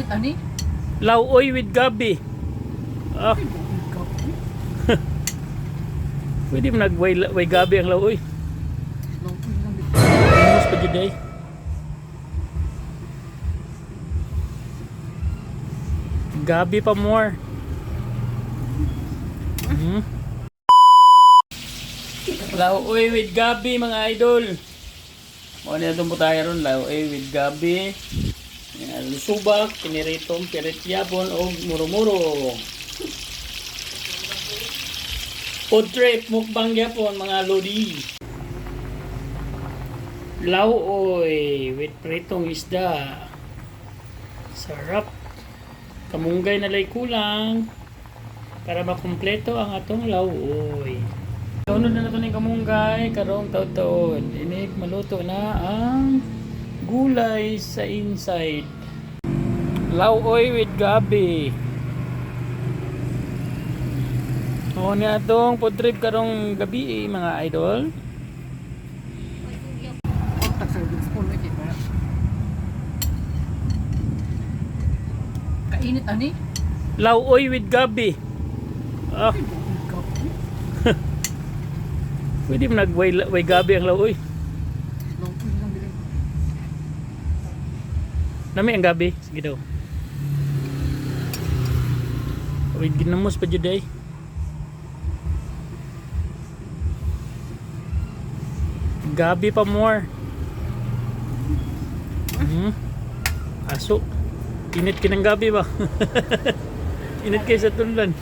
Kainit ani? Lauoy with gabi. Ah, Ay, bukod ka. pwede mo nagway gabi ang lauoy. Nauwi lang dito. Amos pa jud ay. Gabi pa more. Lauoy with gabi mga idol. Mo na itong butaya ron, lauoy with gabi. Lusubak, piniritong pirit-yapon o muro-muro. Food trip, mukbang yapon mga lodi. Lauoy with pritong isda. Sarap. Kamunggay na lay kulang para makumpleto ang atong lauoy. Tunod na nato ning kamunggay karong taon-taon. Inig maluto na ang gulay sa inside. Lauoy with gabi. O ni atong food trip karong gabi mga idol. Kontak sa spoon lagi para. Kainit ani? Lauoy with gabi. Ah, Ay, bukod ka. pwede mo nagway gabi ang lauoy. Nauwi lang dito. Nami ang gabi, sige daw. Wait, ginamos pa jud ay. Gabi pa more. Aso. Init kinang gabi ba? Init kay sa tulan.